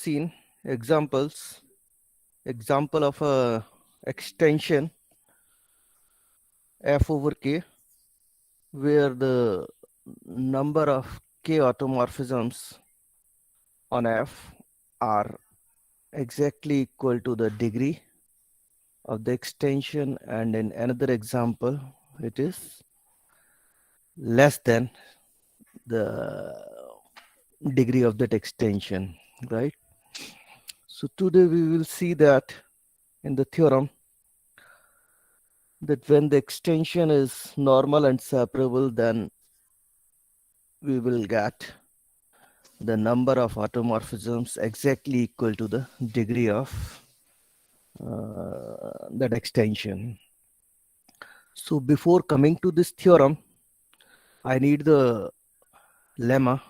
seen example of a extension f over k, where the number of k automorphisms on f are exactly equal to the degree of the extension, and in another example it is less than the degree of that extension, right? So today we will see that in the theorem that when the extension is normal and separable, then we will get the number of automorphisms exactly equal to the degree of that extension. So before coming to this theorem, I need the lemma.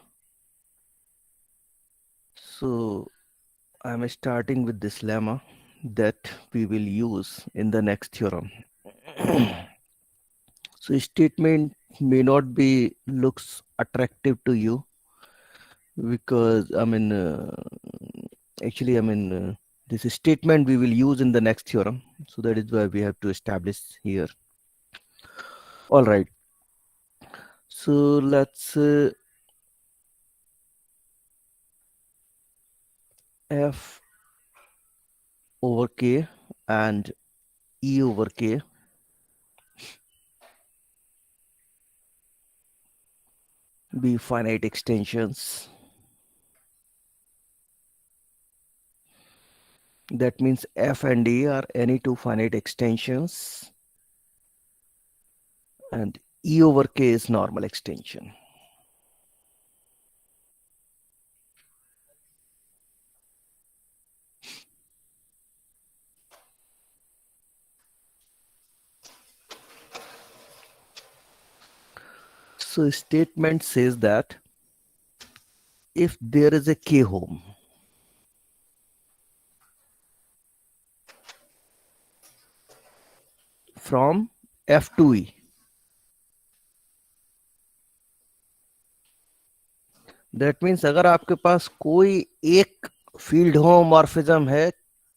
So I'm starting with this lemma that we will use in the next theorem. So statement may not be looks attractive to you, because this statement we will use in the next theorem. So that is why we have to establish here. All right. So let's f over k and e over k be finite extensions. That means f and e are any two finite extensions, and e over k is normal extension. So statement says that if there is a k home, from f to e, that means अगर आपके पास कोई एक field homomorphism है,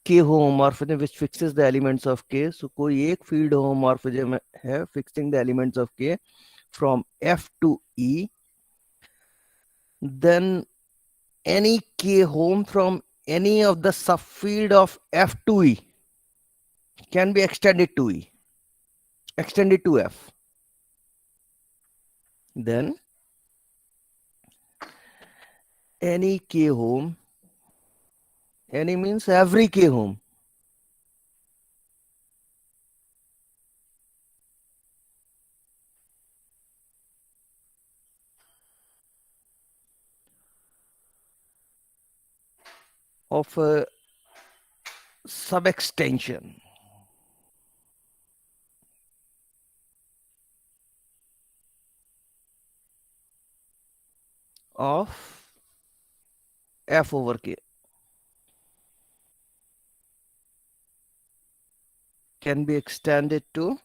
K homomorphism which fixes the elements of K, so कोई एक field homomorphism है fixing the elements of K from F to E, then any k home from any of the subfield of f to e can be extended to e, extended to f. Then any k home, any means every k home, of a subextension of f over k can be extended to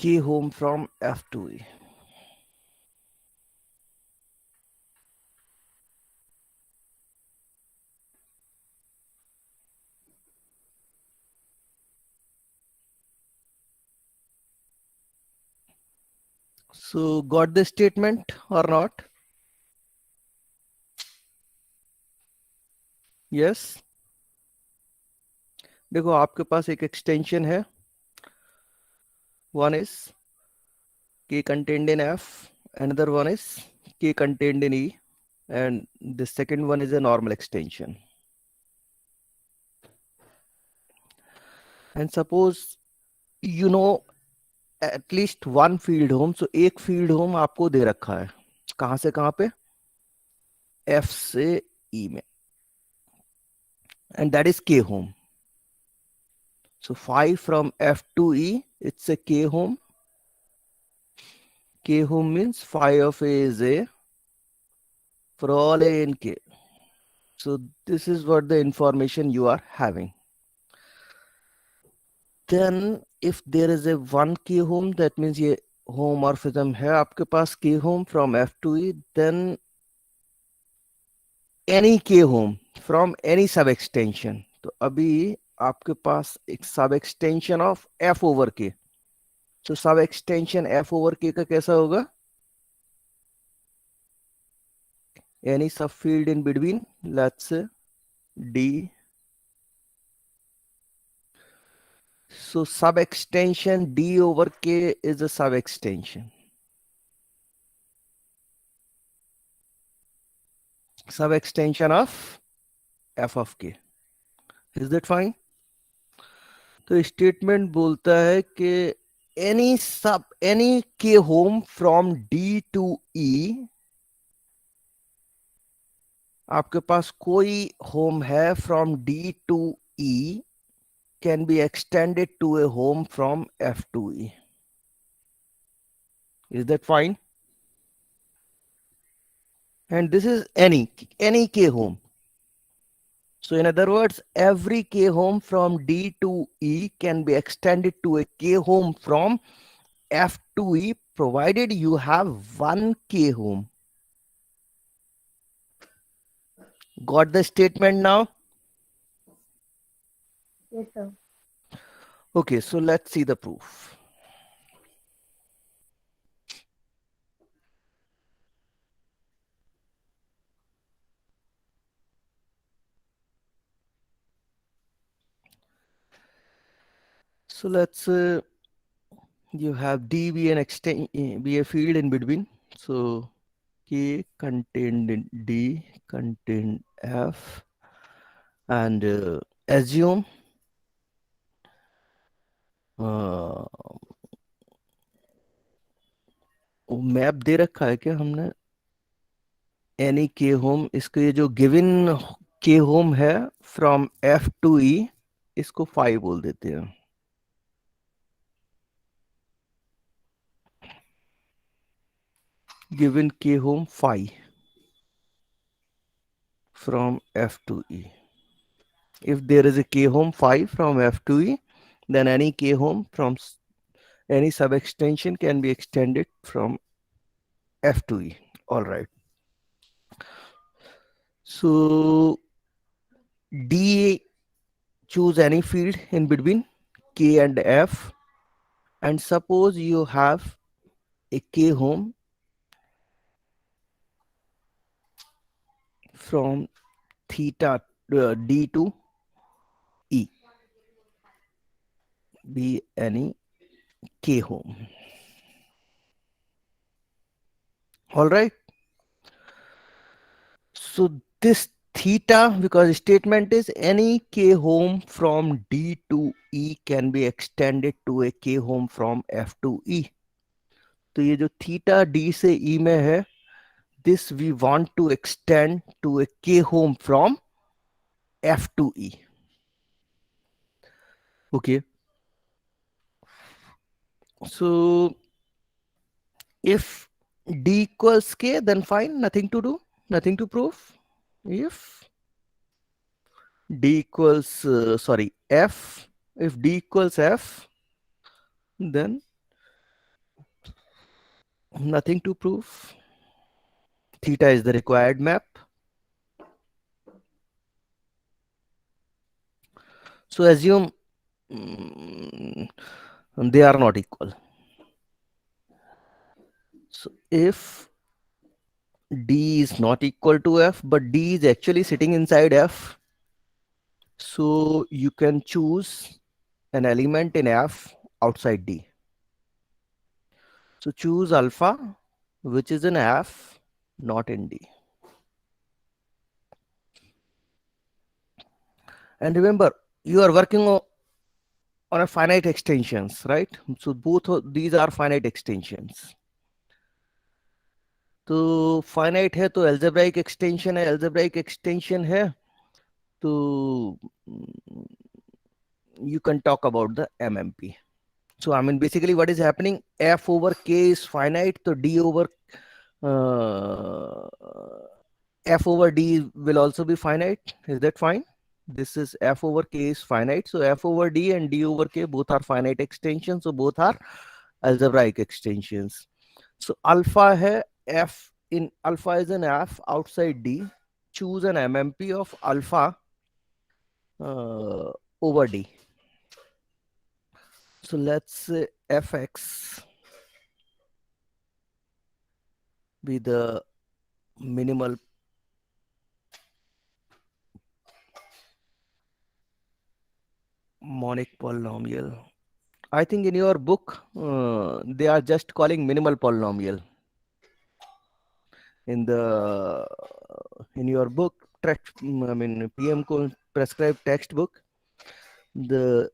k home from f to e. So got the statement or not? Yes. देखो आपके पास एक extension है, one is k contained in f, another one is k contained in e, and the second one is a normal extension. And suppose you know at least one field home, so एक field home आपको दे रखा है, कहां से कहां पे, f से e में, and that is k home. So phi from f to e, it's a k home. K home means phi of a is a for all a in k. So this is what the information you are having. then if there is a 1k home, that means ये homomorphism है आपके पास k home from f to e, then any k home from any sub extension. तो अभी आपके पास एक सब extension of f over k. तो सब एक्सटेंशन f ओवर k का कैसा होगा? any subfield in between, let's say d. So sub extension d over k is a sub extension. Sub extension of f of k. Is that fine? तो statement बोलता है कि any k home from d to e, आपके पास कोई home है from d to e can be extended to a home from f to e. Is that fine? And this is any k home. So in other words, every k home from D to E can be extended to a k home from F to E, provided you have one k home. Got the statement now? Yes, sir. Okay, so let's see the proof. So let's you have D be an be a field in between. So K contained in D contained F, and assume map दे रखा है क्या हमने? Any के home, इसको ये जो given के होम है फ्रॉम एफ टू ई, इसको 5 बोल देते हैं. गिवन के home 5 from f to e. If there is a k home 5 from f to e, then any k home from any sub extension can be extended from f to e. All right. So D, choose any field in between k and f, and suppose you have a k home from theta d to e, be any k home. All right. So this theta, because statement is any k home from d to e can be extended to a k home from f to e. तो ये जो theta d से e में है, this we want to extend to a k home from f to e. Okay. So if d equals k, then fine, nothing to do, nothing to prove. If d equals f, if d equals f, then nothing to prove. Theta is the required map. So assume they are not equal. So if d is not equal to f, but d is actually sitting inside f, so you can choose an element in f outside d. So choose alpha, which is in f, not in d. And remember, you are working on a finite extensions, right? So both of these are finite extensions. तो finite है तो algebraic extension है, algebraic extension है तो you can talk about the MMP. So I mean basically what is happening, f over k is finite, so d over f over d will also be finite. Is that fine? This is f over k is finite, so f over d and d over k both are finite extensions, so both are algebraic extensions. So alpha hai f in alpha is an f outside d. Choose an MMP of alpha over d. So let's say fx be the minimal monic polynomial. I think in your book they are just calling minimal polynomial. In your book, I mean PM prescribed textbook, the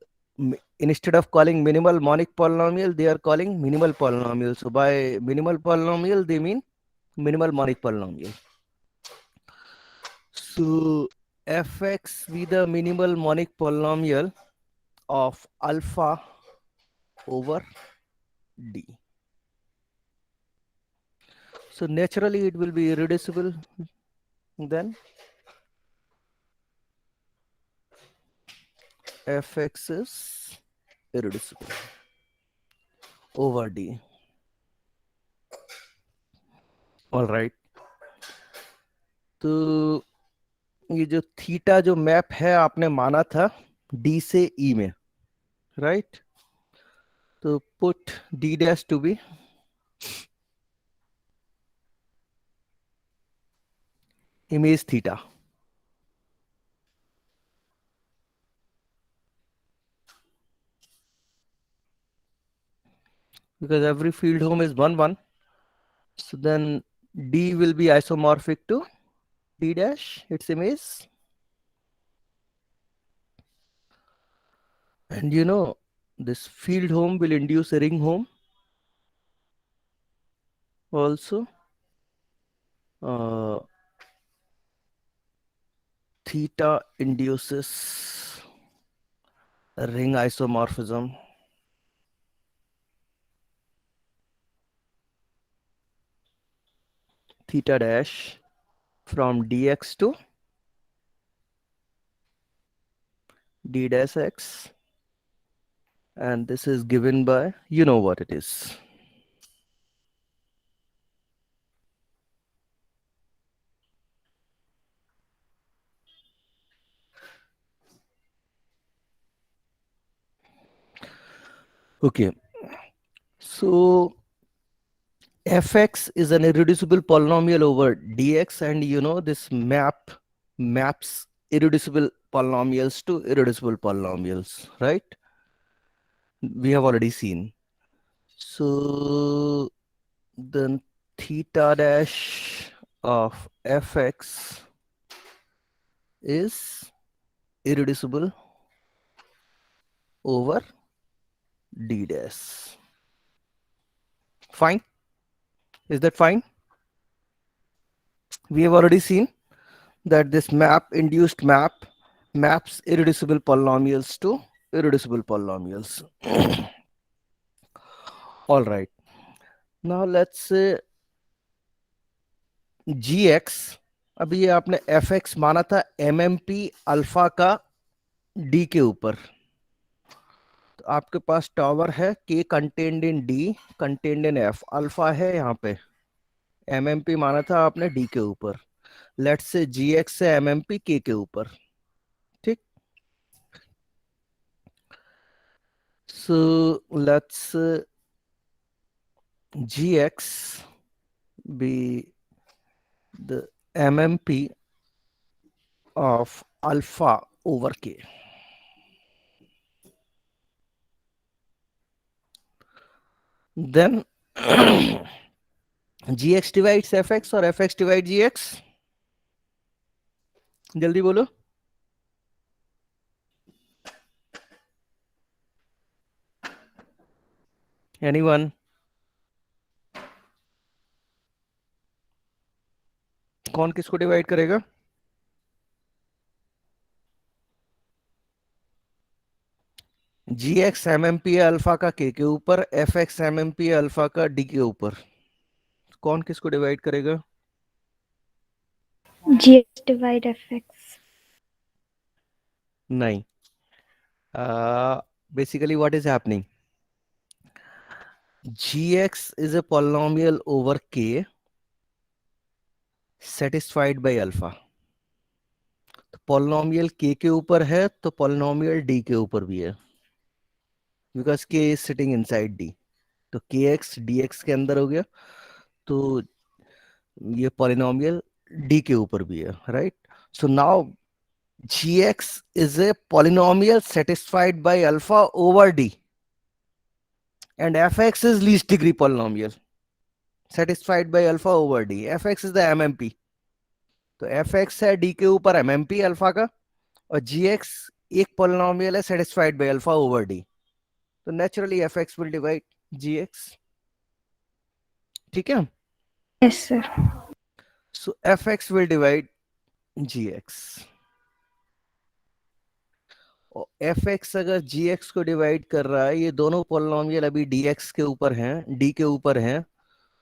instead of calling minimal monic polynomial, they are calling minimal polynomial. So by minimal polynomial, they mean minimal monic polynomial. So fx be the minimal monic polynomial of alpha over d. So naturally it will be irreducible then. Fx is irreducible over d. All right. तो ये जो theta जो map है आपने माना था D से E में, राइट? तो put D dash to be image theta, because every field home is 1 1, so then d will be isomorphic to d dash, its image. And you know, this field home will induce a ring home also. Theta induces a ring isomorphism. Theta dash from dx to d dash x, and this is given by, you know what it is. Okay, so fx is an irreducible polynomial over dx, and you know this maps irreducible polynomials to irreducible polynomials, right? We have already seen. So then theta dash of fx is irreducible over d dash. Fine? Is that fine? We have already seen that this induced maps irreducible polynomials to irreducible polynomials. All right. Now let's say gx, अभी ये आपने fx माना था mmp alpha का d के ऊपर, तो आपके पास टॉवर है k contained in d contained in f, alpha है यहाँ पे, mmp माना था आपने d के ऊपर, लेट्स से gx से mmp k के ऊपर, ठीक? So let's gx be the mmp of alpha over k. Then gx divides fx or fx divides gx? जल्दी बोलो. Anyone? कौन किसको डिवाइड करेगा? gx mmp है अल्फा का k के ऊपर, fx mmp है अल्फा का d के ऊपर. कौन किसको डिवाइड करेगा? gx divide fx. नहीं. Basically what is happening, gx is a polynomial over k satisfied by alpha. तो पॉलिनोमियल k के ऊपर है तो पॉलिनोमियल d के ऊपर भी है, because k is sitting inside d. तो kx dx के अंदर हो गया, तो ये पॉलिनोमियल d के ऊपर भी है, right. So now gx is a polynomial satisfied by alpha over d, and fx is least degree polynomial satisfied by alpha over d. fx is the mmp. तो fx है d के ऊपर mmp alpha का, और gx एक polynomial है satisfied by alpha over d. तो naturally fx will divide gx. ठीक है. Yes, sir. So fx will divide gx. और fx अगर gx को डिवाइड कर रहा है, ये दोनों पॉलिनोमियल अभी dx के ऊपर हैं, d के ऊपर हैं,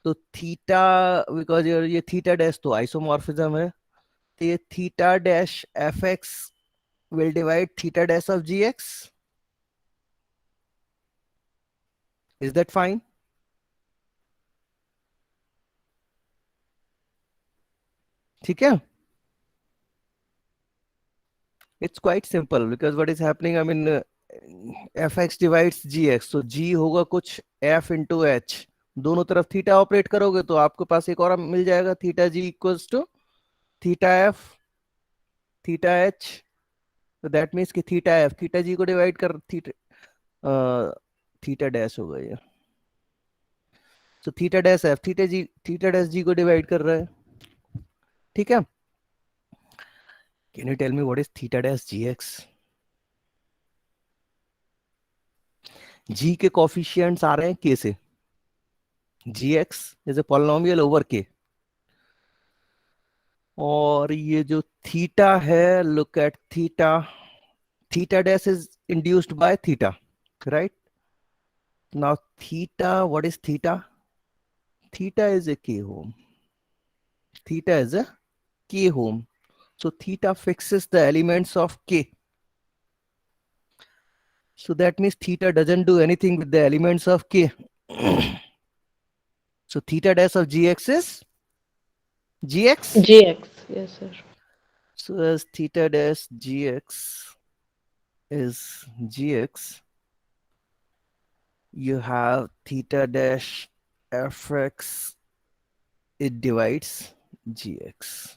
तो थीटा, बिकॉज ये थीटा डैश तो आइसोमॉर्फिज्म है, तो ये theta dash fx will divide theta dash of gx. Is that fine? ठीक है. It's quite simple because what is happening, I mean, fx divides gx, तो g होगा कुछ f into h. दोनों तरफ थीटा ऑपरेट करोगे तो आपके पास एक और मिल जाएगा, theta g equals to theta f theta h. तो दैट मीन्स कि थीटा f थीटा g को डिवाइड कर थीटा डैश होगा ये. तो theta dash f theta dash g को डिवाइड कर रहा है. ठीक है. Can you tell me what is theta dash gx? g के कोफिशिएंट्स आ रहे हैं k से. gx is a polynomial over k, और ये जो थीटा है, look at theta. Theta dash is induced by theta, right. Now theta, what is theta? Theta is a k home. Theta is a k home. So theta fixes the elements of k. So that means theta doesn't do anything with the elements of k. So theta dash of gx is gx. GX, yes, sir. So as theta dash gx is gx, you have theta dash fx, it divides gx.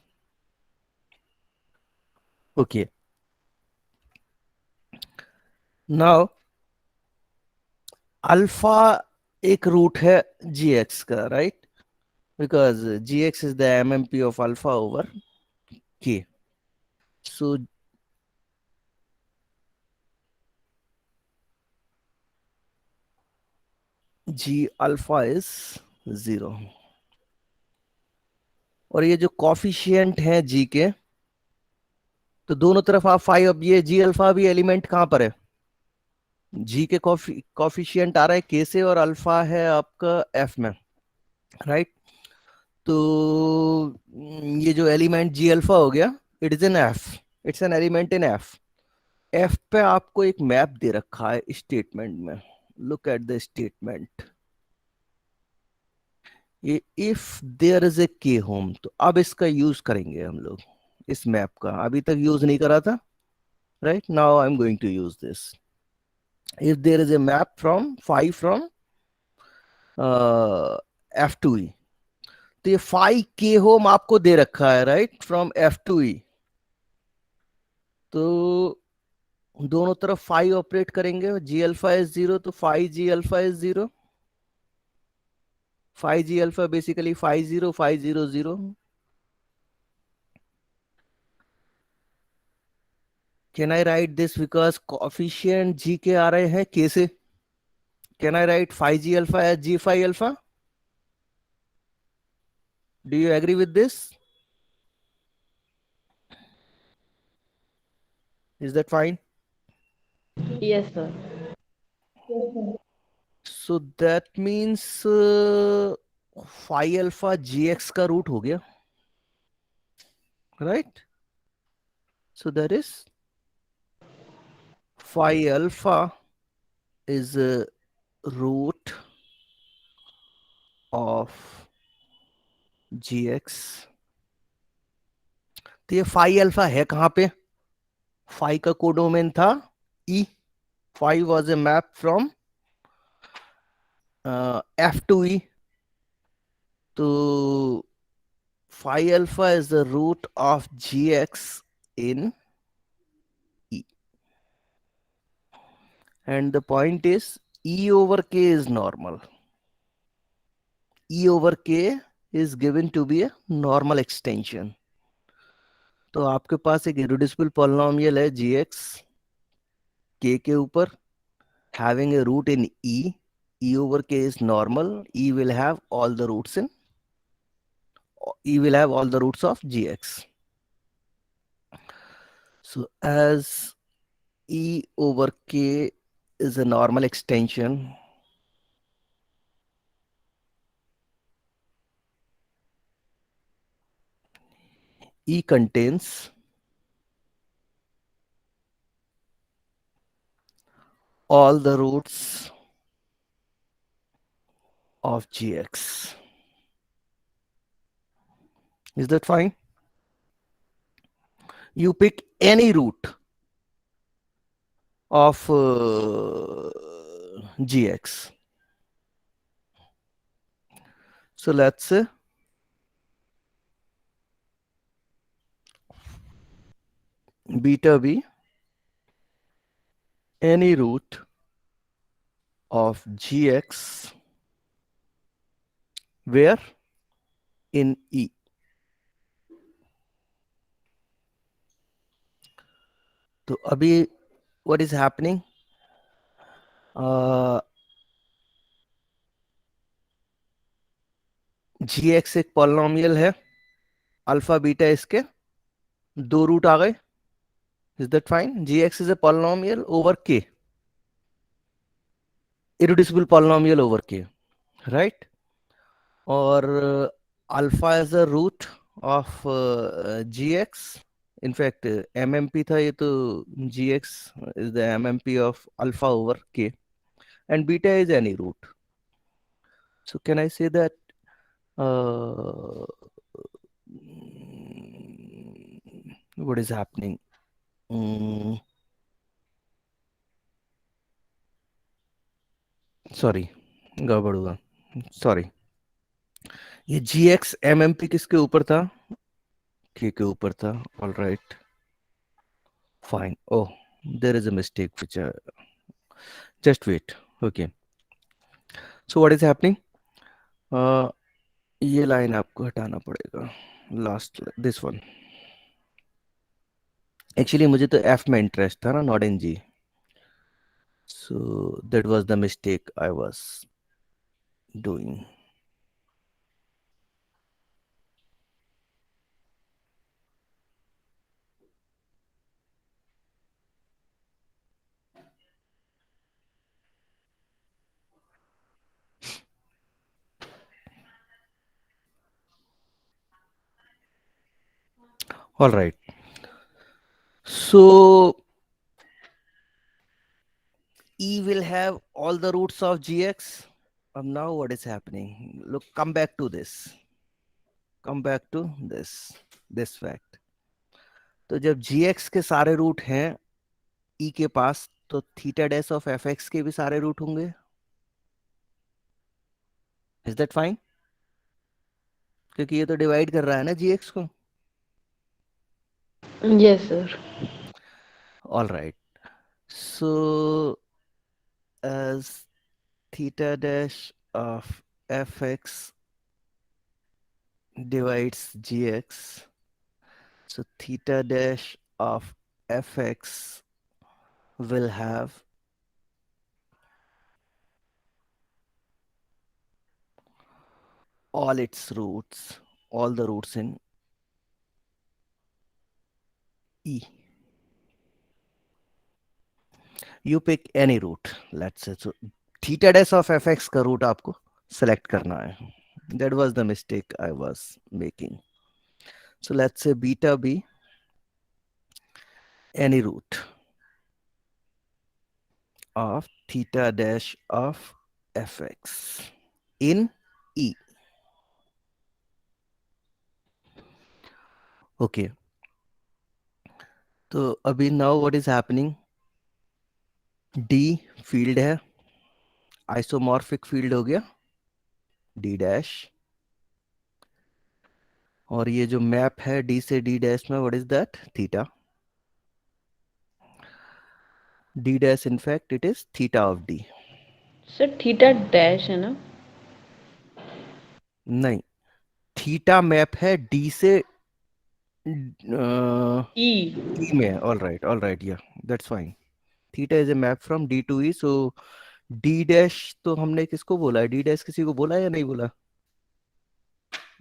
Okay. Now alpha एक root है gx का, right? Because gx is the mmp of alpha over k. So g alpha is 0. और ये जो coefficient है g के, तो दोनों तरफ आप 5, अब ये g अल्फा भी एलिमेंट कहां पर है? g के कॉफिशिएंट आ रहा है k से, और अल्फा है आपका f में, राइट. तो ये जो एलिमेंट g अल्फा हो गया, it is N f, it's an element in f. f पे आपको एक मैप दे रखा है स्टेटमेंट में. Look at the statement. ये इफ देयर इज ए के होम, तो अब इसका यूज करेंगे हम लोग. इस मैप का अभी तक यूज नहीं करा था, right. Now I am going to use this. If there is a map from 5 from F to E, तो ये 5 के होम आपको दे रखा है, right, from F to E. तो दोनों तरफ 5 ऑपरेट करेंगे. जी अल्फा इज 0, तो 5 G alpha is 0. 5 G alpha basically 5 0 5 0 0. Can I write this because coefficient g के आ रहे हैं k से? Can I write phi g alpha as g phi alpha? Do you agree with this? Is that fine? Yes, sir. So that means phi alpha gx का root हो गया, right? So that is phi alpha is a root of gx. तो ये phi alpha है कहां पे? phi का codomain था e. phi was a map from f to e. तो phi alpha is the root of gx in e. And the point is e over k is normal. E over k is given to be a normal extension. तो आपके पास एक irreducible polynomial है gx k के ऊपर, having a root in e. E over k is normal. E will have all the roots in E will have all the roots of gx. So as E over k is a normal extension, E contains all the roots of gx. Is that fine? You pick any root of gx. So let's say beta b any root of gx where in E. तो अभी what is happening? gx एक polynomial है, alpha beta इसके दो root आ गए. Is that fine? gx is a polynomial over k, irreducible polynomial over k, right? और alpha is a root of gx. In fact mmp था ये, तो gx is the mmp of alpha over k, and beta is any root. So can I say that uh, what is happening? Sorry, गड़बड़ हुआ, sorry. ये gx mmp किसके ऊपर था? k के ऊपर था. All right, fine. Oh, there is a mistake which just wait. Okay, so what is happening? ये लाइन आपको हटाना पड़ेगा, लास्ट दिस वन. एक्चुअली मुझे तो एफ में इंटरेस्ट था ना, not in G. So that was the mistake I was doing. All right, so E will have all the roots of gx. Now what is happening? Look, come back to this. Come back to this fact. तो जब gx के सारे root हैं E के पास, तो theta dash of fx के भी सारे रूट होंगे. Is that fine? क्योंकि ये तो डिवाइड कर रहा है ना gx को. Yes, sir. All right. So as theta dash of fx divides gx, so theta dash of fx will have all its roots, all the roots in E. You pick any root, let's say. So theta dash of fx का root आपको select करना है. That was the mistake I was making. So let's say beta b any root of theta dash of fx in E. Okay, तो अभी now what is happening, D field है, isomorphic field हो गया D dash, और ये जो map है D से डी डैश में, what is that, theta. D dash in fact it is theta of D. Sir theta dash है ना? नहीं, थीटा मैप है डी से ई। ई में, ऑल राइट, या that's fine. Theta is a map from D to E, so D dash तो हमने किसको बोला है, डी डैश किसी को बोला है या नहीं बोला,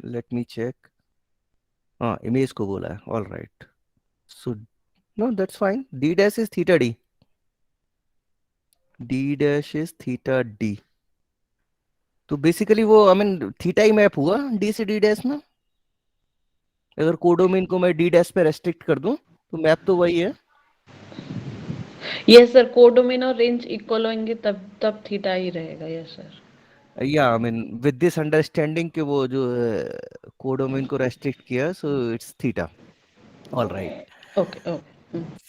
लेट मी चेक। हाँ, इमेज को बोला है, all right. So no that's fine, D dash is theta D, D dash is theta D. तो बेसिकली वो आई मीन थीटा ही मैप हुआ डी से डी डैश में। अगर कोडोमेन को मैं डी डैश पे रेस्ट्रिक्ट कर दूं तो मैप तो वही है। यस सर, कोडोमेन और रेंज इक्वल होंगे तब थीटा ही रहेगा। Yes sir. या I mean with this understanding कि वो जो कोडोमेन को रेस्ट्रिक्ट किया, so it's theta, all right. Okay okay.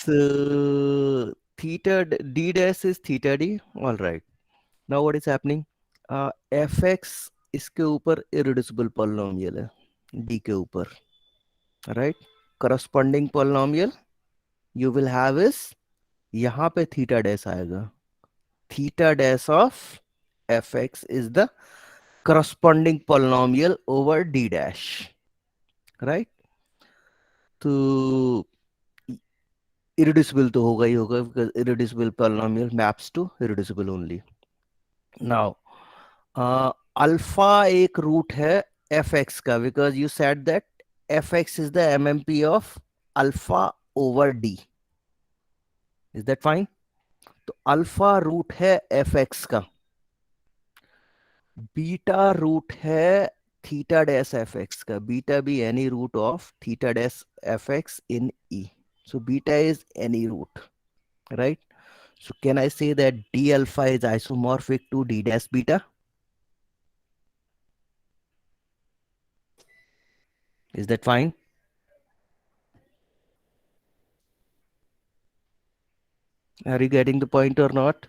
So theta d dash is theta d. All right. Now what is happening? fx इसके ऊपर irreducible polynomial है d के ऊपर, right? Corresponding polynomial you will have is यहाँ पे theta dash आएगा. Theta dash of fx is the corresponding polynomial over d dash, right? तो irreducible तो होगा ही होगा, because irreducible polynomial maps to irreducible only. Now alpha एक root है F X का, because you said that F X is the M M P of alpha over D, is that fine. तो alpha root है F X का, beta root है theta dash F X का, beta भी any root of theta dash F X in E, so beta is any root, right. So can I say that d alpha is isomorphic to d dash beta? Is that fine? Are you getting the point or not?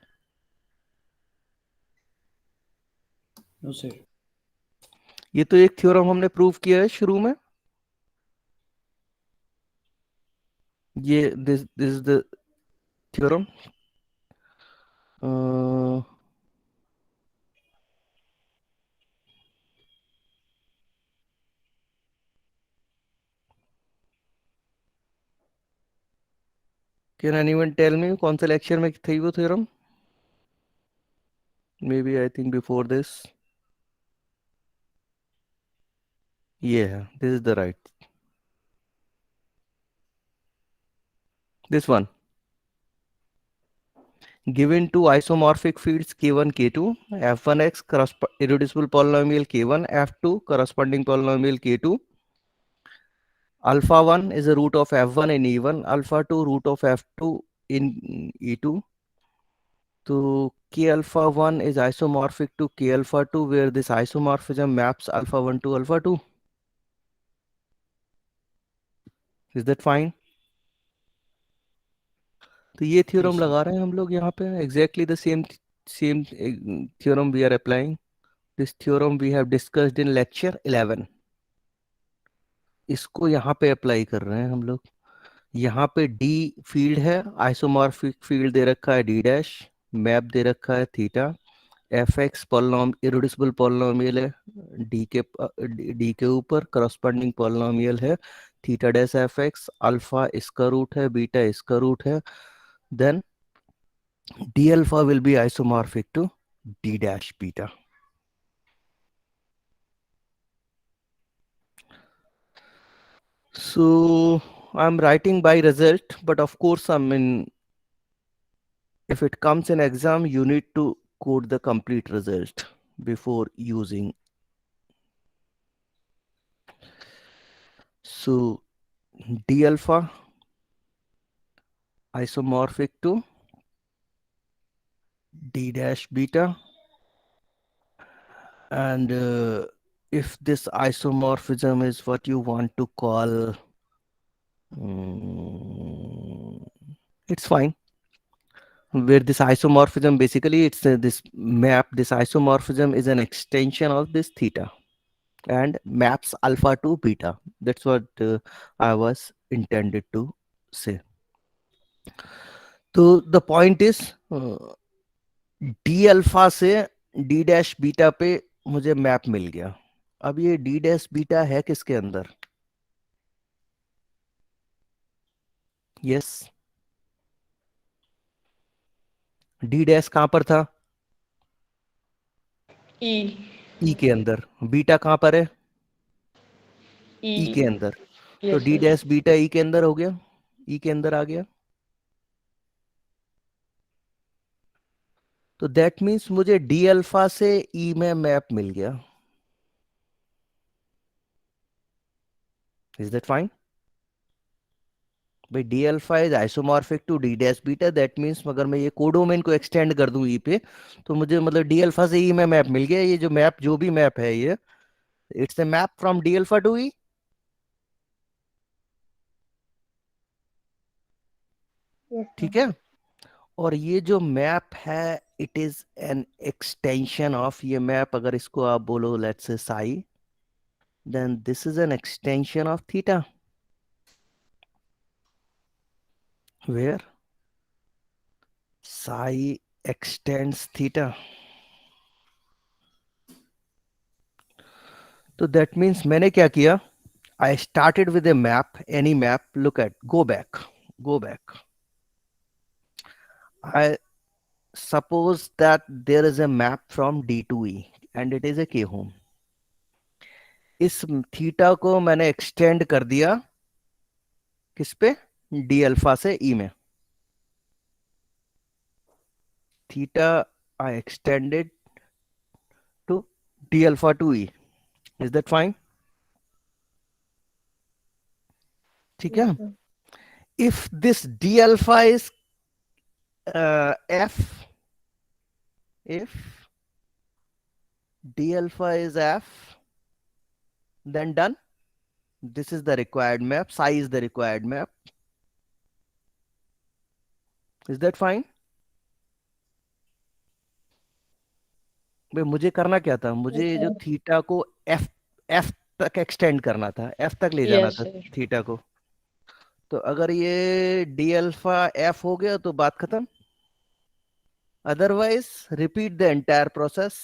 No sir. ये तो एक theorem हमने prove किया है शुरू में, ये this is the theorem. Can anyone tell me कौन से लेक्चर में थी वो theorem? Maybe I think before this. ये है, this is the right, this one. Given two isomorphic fields k1 k2, f1x irreducible polynomial k1, f2 corresponding polynomial k2, alpha 1 is a root of f1 in e1, alpha 2 root of f2 in e2. So k alpha 1 is isomorphic to k alpha 2, where this isomorphism maps alpha 1 to alpha 2. Is that fine? तो ये theorem Yes, sir. लगा रहे हैं हम लोग यहाँ पे, exactly the same theorem we are applying. This theorem we have discussed in lecture 11, इसको यहाँ पे अप्लाई कर रहे हैं हम लोग। यहाँ पे डी फील्ड है, आइसोमॉर्फिक फील्ड दे रखा है डी डैश, मैप दे रखा है theta, F x पॉलिनॉम irreducible polynomial है डी के ऊपर, करस्पॉन्डिंग पॉलिनॉमियल है theta dash F x, alpha इसका रूट है, बीटा इसका रूट है, then d alpha will be isomorphic to d dash beta. So I'm writing by result, but of course I mean if it comes in exam you need to code the complete result before using. So d alpha isomorphic to d dash beta. And if this isomorphism is what you want to call, mm, it's fine. Where this isomorphism, basically it's this map, this isomorphism is an extension of this theta and maps alpha to beta. That's what I was intended to say. So the point is D alpha से D dash beta पे मुझे map मिल गया. अब ये D dash beta है किसके अंदर? यस, डी डैश कहां पर था? ई ई के अंदर. बीटा कहां पर है? ई ई के अंदर. तो yes D sir dash beta ई के अंदर हो गया, ई के अंदर आ गया. तो दैट मीन्स मुझे डी अल्फा से ई में मैप मिल गया. Is that fine? भाई D alpha is isomorphic to D dash beta. That means अगर मैं ये कोडोमेन को एक्सटेंड कर दूं ई पे, तो मुझे मतलब डी अल्फा से ई में मैप मिल गया. ये जो मैप, जो भी मैप है ये, it's a map from D alpha to E. ठीक है. और ये जो मैप है, it is an extension of ये मैप. अगर इसको आप बोलो let's say psi, then this is an extension of theta, where psi extends theta. तो दैट मीन्स मैंने क्या किया, I started with a map, any map. Look at, go back. I suppose that there is a map from D to E and it is a K home. इस theta को मैंने extend कर दिया किस पे? डी अल्फा से E में. Theta I extended to D alpha to E. Is that fine? ठीक है. If this D alpha is f, if d alpha is f, then done. This is the required map. Psi is the required map. Is that fine? भाई मुझे करना क्या था? मुझे जो theta को f तक एक्सटेंड करना था, f तक ले जाना यस था सर थीटा को. तो अगर ये डी अल्फा f हो गया तो बात खत्म. Otherwise repeat the entire process.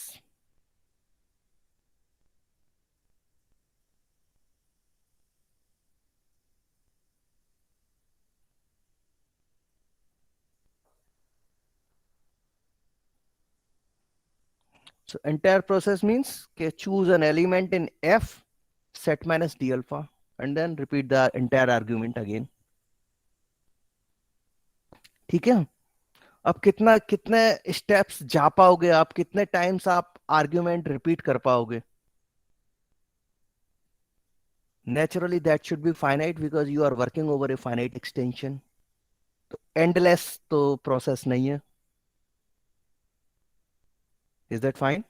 So entire process means okay, choose an element in f, set minus d alpha, and then repeat the entire argument again. ठीक है. अब कितने स्टेप्स जा पाओगे आप, कितने टाइम्स आप आर्ग्यूमेंट रिपीट कर पाओगे? Naturally that should be finite because you are working over a finite extension. तो एंडलेस तो प्रोसेस नहीं है. Is that fine?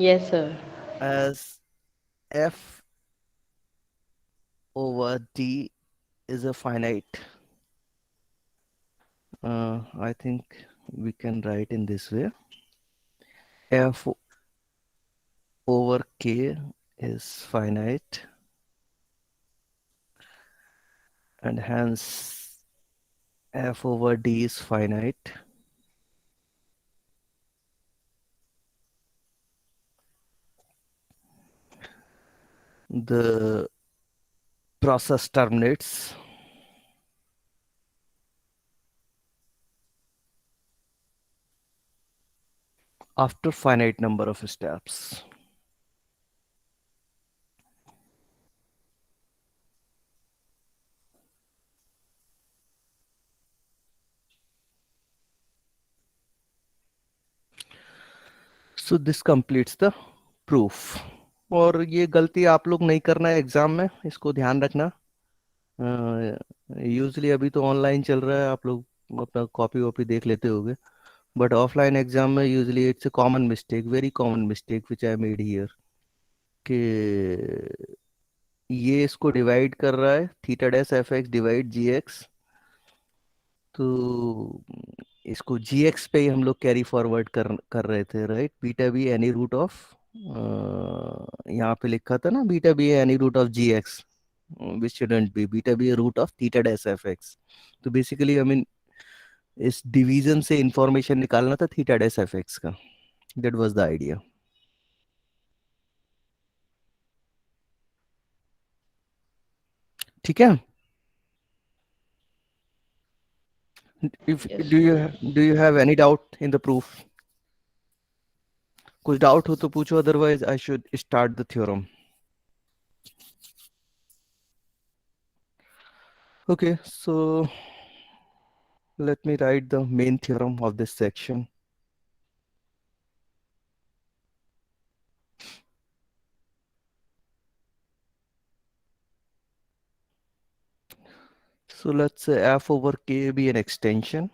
Yes sir As f over d is a finite, I think we can write in this way: f over k is finite, and hence f over d is finite. The process terminates after finite number of steps. So this completes the proof. और ये गलती आप लोग नहीं करना है exam में, इसको ध्यान रखना. यूजली अभी तो ऑनलाइन चल रहा है, आप लोग अपना कॉपी वॉपी देख लेते होगे, बट ऑफलाइन एग्जाम में usually it's a common mistake, very common mistake which I made here, कि ये इसको डिवाइड कर रहा है, theta dash F X divide G X, तो इसको जी एक्स पे ही हम लोग कैरी फॉरवर्ड कर रहे थे, right. Beta be any root of, यहाँ पे लिखा था ना, beta be any root of G X, which shouldn't be, beta be root of theta dash F X. तो बेसिकली आई मीन इस डिवीजन से इंफॉर्मेशन निकालना था थीटा डैश एफ एक्स का, दैट वाज द आइडिया। ठीक है। If Yes, do you sir. Do you have any doubt in the proof? कुछ doubt हो तो पूछो, otherwise I should start the theorem. Okay, so let me write the main theorem of this section. So let's say f over k be an extension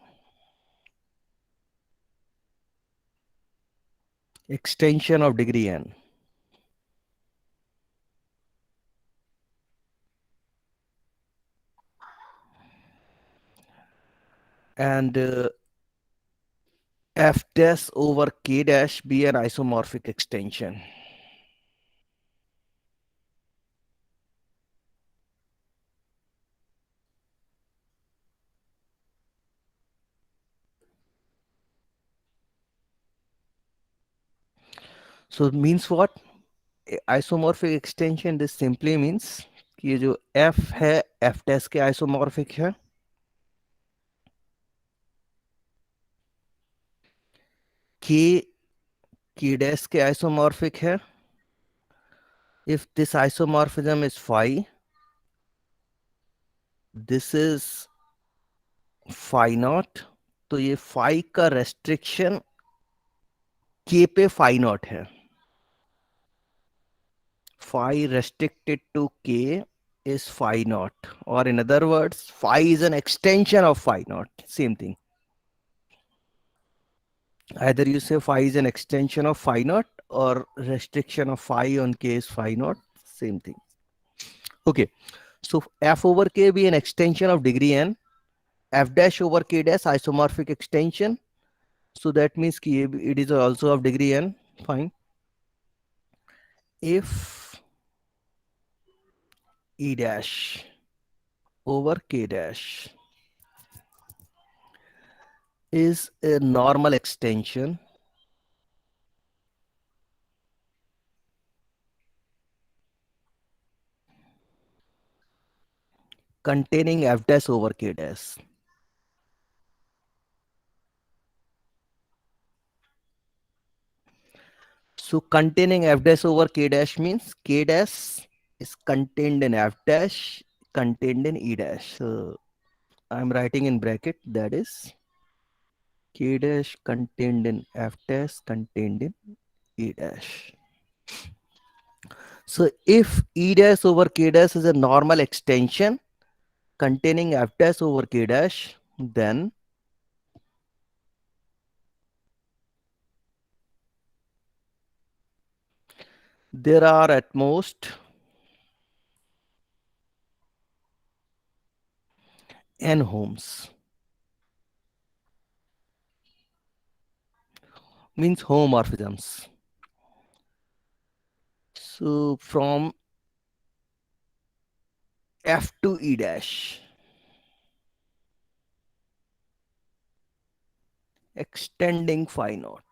of degree n, and f dash over k dash be an isomorphic extension. So it means what? Isomorphic extension, this simply means कि ये जो f है f dash के isomorphic है, k k dash के isomorphic है. If this isomorphism is phi, this is phi naught, तो ये phi का restriction k पे phi naught है. Phi restricted to k is phi naught, or in other words, phi is an extension of phi naught. Same thing. Either you say phi is an extension of phi naught or restriction of phi on k is phi naught. Same thing. Okay. So f over k be an extension of degree n. F dash over k dash isomorphic extension. So that means it is also of degree n. Fine. If e dash over k dash is a normal extension containing f dash over k dash. So containing f dash over k dash means k dash is contained in f dash, contained in e dash. So I'm writing in bracket, that is k dash contained in f dash, contained in e dash. So if e dash over k dash is a normal extension containing f dash over k dash, then there are at most n homes, means homomorphisms. So from f to e dash, extending phi naught.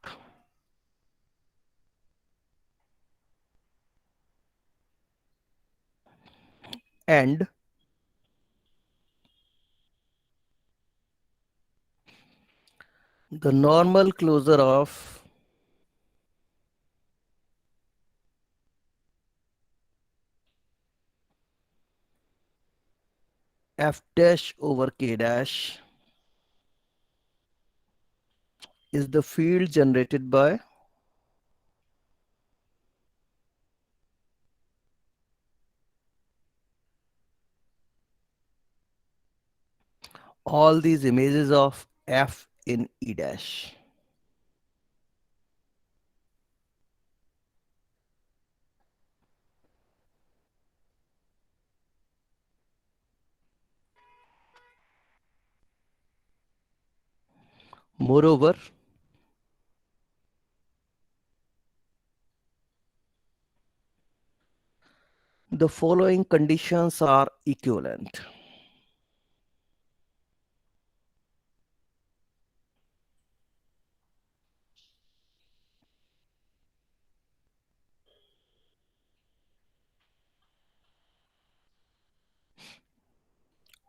And the normal closure of f dash over k dash is the field generated by all these images of f in E dash. Moreover, the following conditions are equivalent.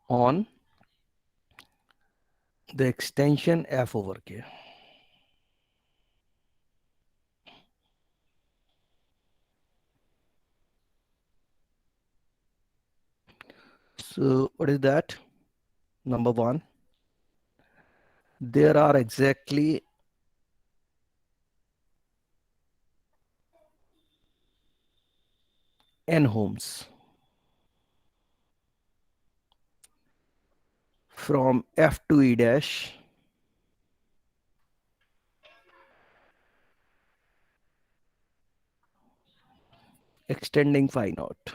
On the extension f over k. So what is that? Number one, there are exactly n homes from f to E dash extending phi naught.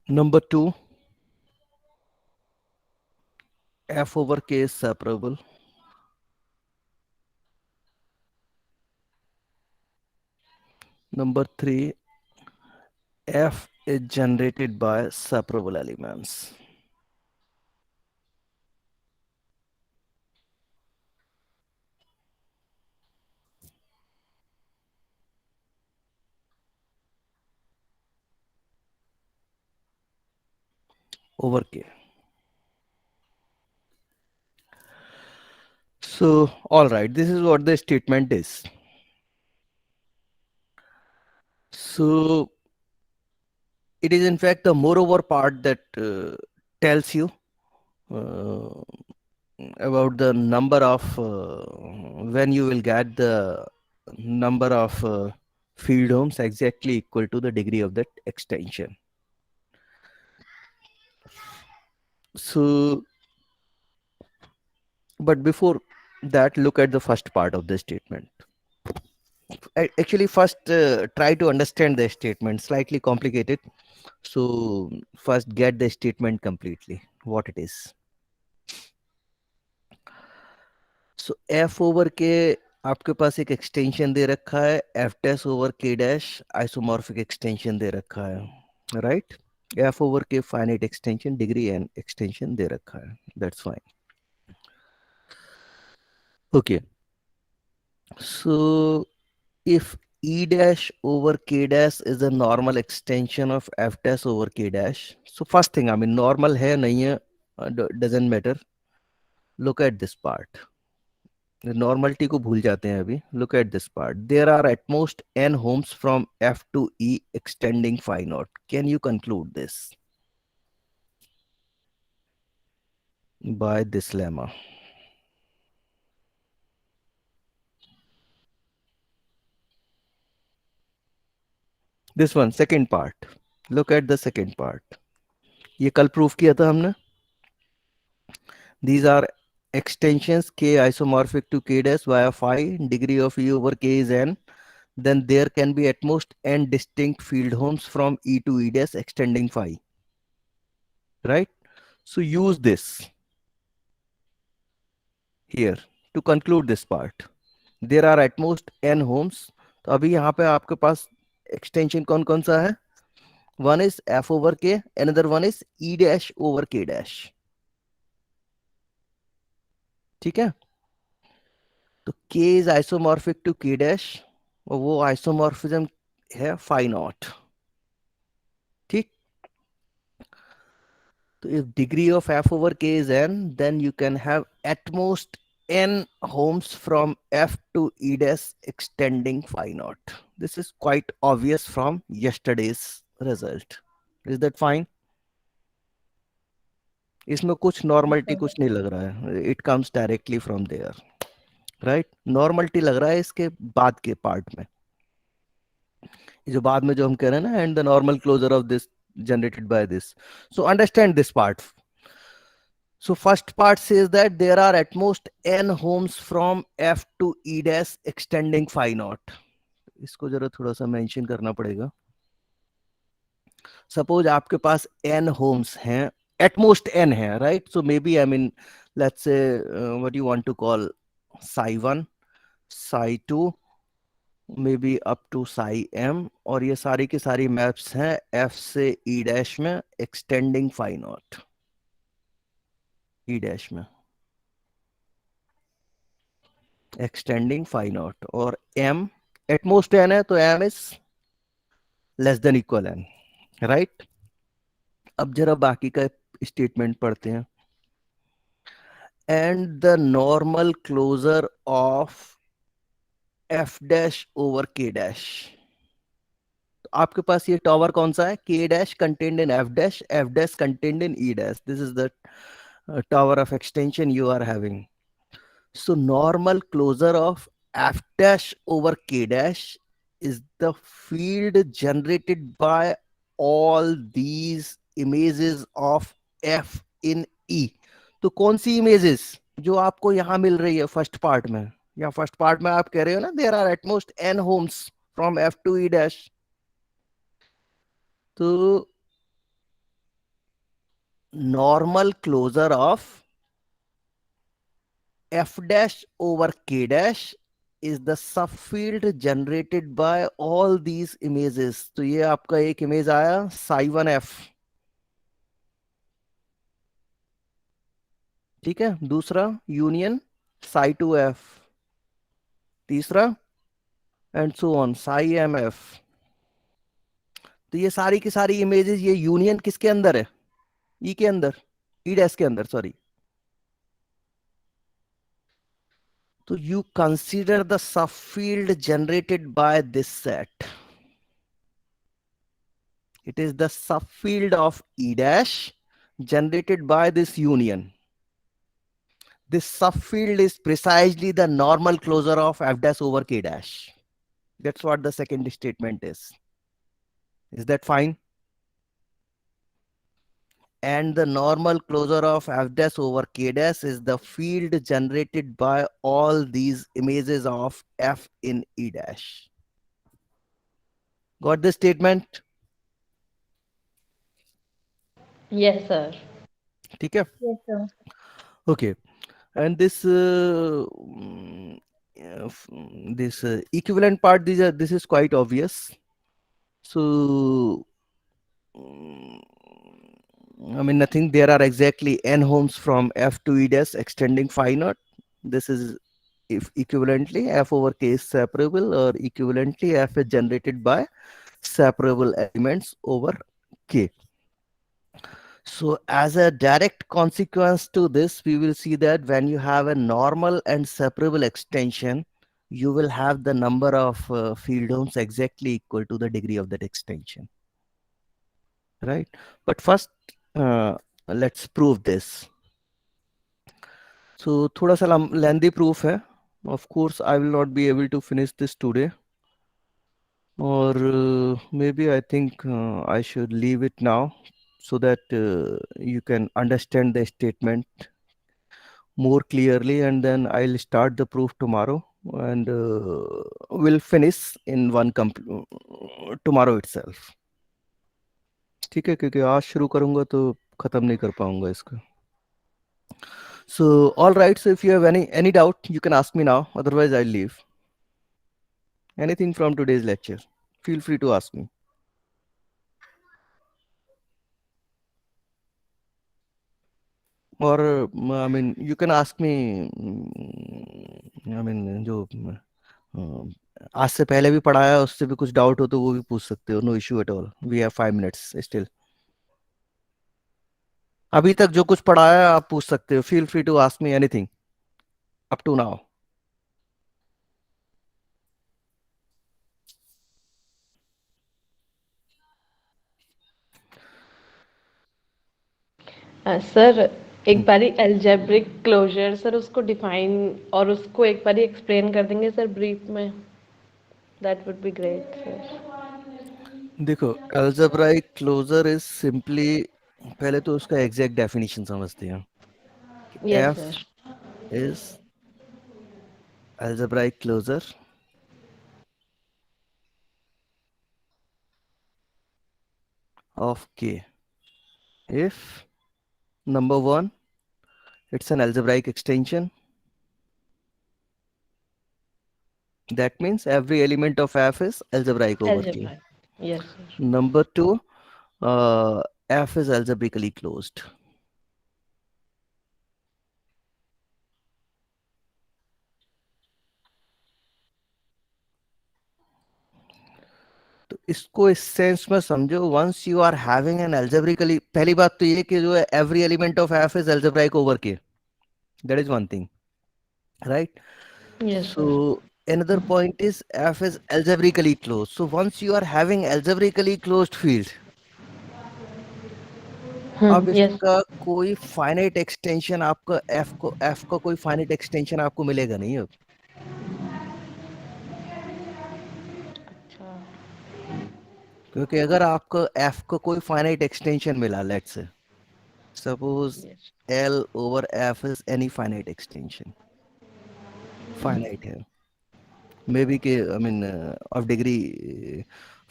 Number two, f over k is separable. Number three, f is generated by separable elements. Over k. So, all right, this is what the statement is. So, it is in fact the moreover part that tells you uh, about the number of when you will get the number of field homes exactly equal to the degree of that extension. So, but before that, look at the first part of the statement. Actually, first try to understand the statement, slightly complicated. So first get the statement completely, what it is. So f over k आपके पास एक extension दे रखा है, f dash over k dash isomorphic extension दे रखा है, right? f over k finite extension degree n extension दे रखा है, that's fine. Okay, so if E dash over K dash is a normal extension of F dash over K dash. So first thing, I mean, normal है नहीं है, doesn't matter. Look at this part. Normality को भूल जाते हैं अभी. Look at this part. There are at most n homes from F to E extending phi naught. Can you conclude this by this lemma? This one, second part. Look at the second part. ये कल proof किया था हमने. These are extensions k isomorphic to k dash via phi, degree of E over k is n. Then there can be at most n distinct field homes from E to E dash extending phi. Right? So use this here to conclude this part. There are at most n homes. तो अभी यहाँ पे आपके पास extension कौन कौन सा है? One is f over k, another one is E dash over k dash. ठीक है? तो k is isomorphic to k dash और वो आइसोमॉर्फिज्म है phi naught. ठीक? So if degree of f over k is n, then you can have at most n homes from f to E dash extending phi naught. This is quite obvious from yesterday's result. Is that fine? इसमें कुछ normality कुछ नहीं लग रहा है. It comes directly from there, right? Normality लग रहा है इसके बाद के पार्ट में. जो बाद में जो हम कह रहे हैं ना, and the normal closure of this generated by this. So understand this part. So first part says that there are at most n homes from F to E dash extending phi naught. इसको जरा थोड़ा सा mention करना पड़ेगा. Suppose आपके पास n homes हैं, at most n है, right? So maybe I mean, let's say what you want to call psi 1, psi 2, maybe up to psi m, और ये सारी की सारी मैप्स हैं f से e dash में extending phi naught, e dash में extending phi naught, और m at most n है तो m is less than equal n, right? अब जरा बाकी का स्टेटमेंट पढ़ते हैं. And the normal closure of f dash over k dash. तो आपके पास ये टॉवर कौन सा है? k dash contained in f dash contained in e dash. This is the tower of extension you are having. So normal closure of f dash over k dash is the field generated by all these images of f in e. तो कौन सी images जो आपको यहां मिल रही है first part में, या first part में आप कह रहे हो ना there are at most n homs from f to e dash. तो normal closure of f dash over k dash is the subfield generated by all these images. तो ये आपका एक इमेज आया psi 1f, ठीक है. दूसरा यूनियन psi 2f, तीसरा and so on psi mf. तो ये सारी की सारी इमेजेस, ये यूनियन किसके अंदर है? ई के अंदर, ई डैश के अंदर, सॉरी. तो you consider the subfield generated by this set. It is the subfield of E dash generated by this union. This subfield is precisely the normal closure of f dash over k dash. That's what the second statement is. Is that fine? And the normal closure of f dash over k dash is the field generated by all these images of f in E dash. Got the statement? Yes, sir. ठीक है. Yes, sir. Okay. And this equivalent part, this is quite obvious. So I mean nothing. There are exactly n homes from f to e dash extending phi naught. This is if equivalently f over k is separable, or equivalently f is generated by separable elements over k. So as a direct consequence to this, we will see that when you have a normal and separable extension, you will have the number of field homes exactly equal to the degree of that extension, right? But first, let's prove this. So थोड़ा सा lengthy proof है. Of course, I will not be able to finish this today, or maybe I think I should leave it now, so that you can understand the statement more clearly, and then I'll start the proof tomorrow, and we'll finish in one tomorrow itself. ठीक है, क्योंकि आज शुरू करूंगा तो खत्म नहीं कर पाऊंगा इसका. So all right, so if you have any doubt, you can ask me now, otherwise I'll leave. Anything from today's lecture, feel free to ask me. Or I mean, you can ask me, I mean, जो आज से पहले भी पढ़ाया उससे भी कुछ doubt हो तो वो भी पूछ सकते हो. No issue at all. We have 5 minutes still. अभी तक जो कुछ पढ़ाया आप पूछ सकते हो. Feel free to ask me anything up to now. Sir एक बारी एल्जेब्रिक क्लोजर, सर उसको डिफाइन और उसको एक बारी एक्सप्लेन कर देंगे सर ब्रीफ में. That would be great sir. देखो, algebraic क्लोजर इज सिंपली, पहले तो उसका एग्जैक्ट डेफिनेशन समझते हैं। Yes, F sir. Is algebraic closure of K if number one, it's an algebraic extension. That means every element of F is algebraic over K. Algebra. Yes, sir. Number two, F is algebraically closed. तो इसको इस sense में समझो, once you are having an algebraically, पहली बात तो ये कि जो है every element of F is algebraic over K. That is one thing, right? Yes, So sir. another point is F is algebraically closed. So once you are having algebraically closed field, अब Yes. इसका कोई finite extension आपका F का कोई finite extension आपको मिलेगा नहीं अब। अच्छा. क्योंकि अगर आपको एफ का कोई फाइनाइट एक्सटेंशन मिला, let's say suppose Yes. L over F is any finite extension, finite है, maybe K I mean of degree,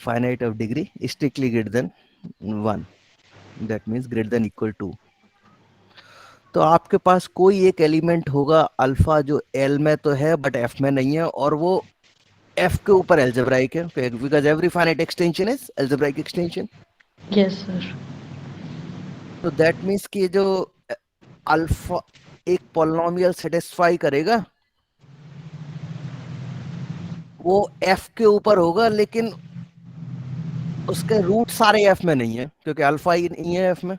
finite of degree strictly greater than 1, that means greater than equal to. तो आपके पास कोई एक element होगा alpha जो L में तो है बट एफ में नहीं है, और वो एफ के ऊपर एल्जेब्राइक है, because every finite extension is algebraic extension. Yes, sir. तो दैट मीन्स कि जो अल्फा एक पॉलिनोमियल सेटिस्फाई करेगा वो एफ के ऊपर होगा, लेकिन उसके रूट सारे एफ में नहीं है क्योंकि अल्फा ही नहीं है एफ में।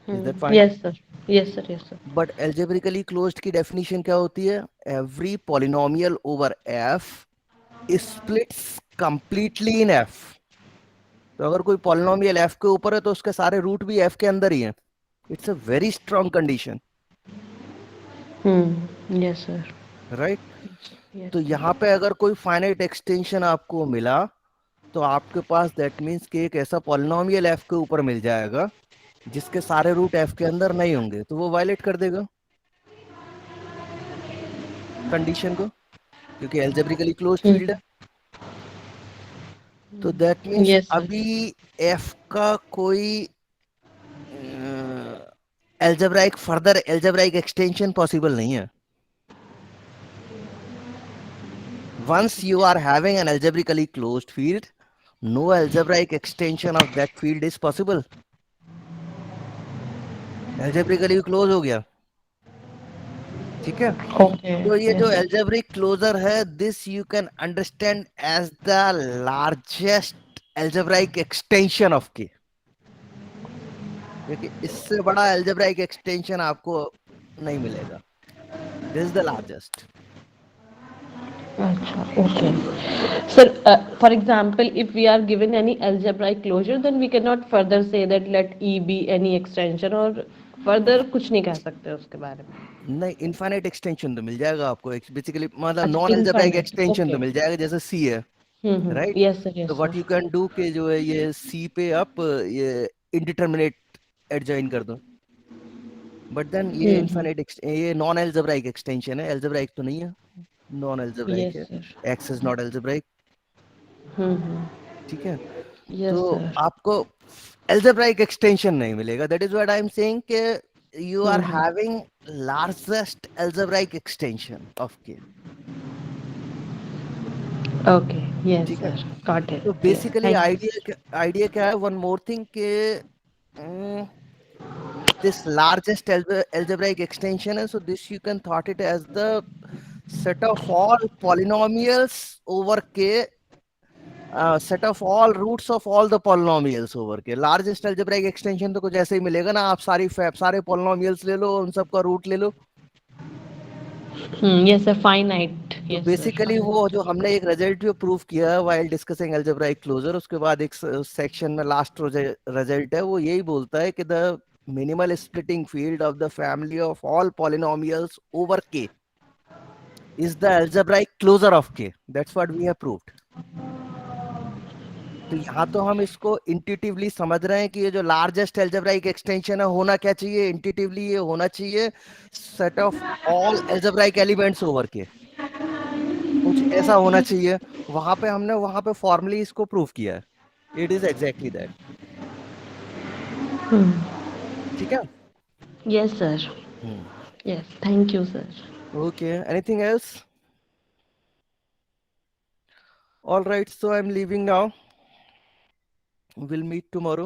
Is that fine? Yes, sir. Yes, sir. Yes, sir. But algebraically closed की डेफिनेशन क्या होती है? Every polynomial over F splits completely in F. तो अगर कोई पॉलिनोमियल एफ के ऊपर है तो उसके सारे रूट भी एफ के अंदर ही हैं। It's a very strong condition, Yes, sir. Right? Yes, तो sir. यहाँ पे अगर कोई फाइनाइट एक्सटेंशन आपको मिला तो आपके पास दैट मीन्स कि एक ऐसा पॉलिनोमियल एफ के ऊपर मिल जाएगा जिसके सारे रूट एफ के अंदर नहीं होंगे, तो वो वायलेट कर देगा कंडीशन को, क्योंकि एल्जेब्रिकली क्लोज्ड फील्ड है। तो दैट मीन्स Yes, sir. अभी एफ का कोई algebraic further algebraic extension possible नहीं है। once you are having an algebraically closed field, no algebraic extension of that field is possible. algebraically close हो गया, ठीक है? Okay. तो ये जो Yes, sir. algebraic closure है, this you can understand as the largest algebraic extension of K, क्योंकि इससे बड़ा algebraic extension आपको नहीं मिलेगा। This is the largest. Acha, okay. Sir, for example, if we are given any algebraic closure, then we cannot further say that let E be any extension or further कुछ नहीं कह सकते उसके बारे में. नहीं, इनफाइनाइट एक्सटेंशन तो मिल जाएगा आपको, बेसिकली मतलब अच्छा, नॉन एल्जेब्राइक infinite. एक्सटेंशन तो Okay. मिल जाएगा, जैसे सी है, राइट? Yes, sir. तो Yes, sir. What you can do कि जो है ये सी पे आप ये इंडिटरमिनेट एडजॉइन कर दो, बट देन ये इनफाइनाइट, ये नॉन एल्जेब्राइक एक्सटेंशन है, एल्जेब्राइक तो नहीं है, नॉन एल्जेब्राइक Yes, है, sir. X is not algebraic, ठीक है? Yes, तो sir. आपको एल्जेब्राइक एक्सटेंशन नहीं मिलेगा। That is what I am saying कि you are having largest algebraic extension of K, Okay. Yes, ठीक है? sir. Got it. तो Yes. Basically Thank you. Idea क्या है? वन मोर थिंग के this largest algebraic extension is, so this you can thought it as the set of all polynomials over K, set of all roots of all the polynomials over K। largest algebraic extension तो कुछ ऐसे ही मिलेगा ना, आप सारे polynomials ले लो, उन सबका रूट ले लो। Yes, sir. Finite. तो Yes, sir. बेसिकली वो जो हमने एक रिजल्ट भी प्रूव किया व्हाइल डिस्कसिंग अलजेब्राइक क्लोजर, उसके बाद एक सेक्शन में लास्ट रिजल्ट है, वो यही बोलता है कि the minimal splitting field of the family of all polynomials over के is the algebraic closure of K. That's what we have proved. तो यहाँ तो हम इसको इंट्यूटिवली समझ रहे हैं कि ये जो लार्जेस्ट एल्जेब्राइक एक्सटेंशन है होना क्या चाहिए, इंट्यूटिवली ये होना चाहिए set of all algebraic elements over के, कुछ ऐसा होना चाहिए। हमने वहां पे फॉर्मली इसको प्रूव किया है। It is exactly that. ठीक है। Yes, sir. Yes, thank you, sir. Okay, anything else? All right, so I am leaving now, we'll meet tomorrow.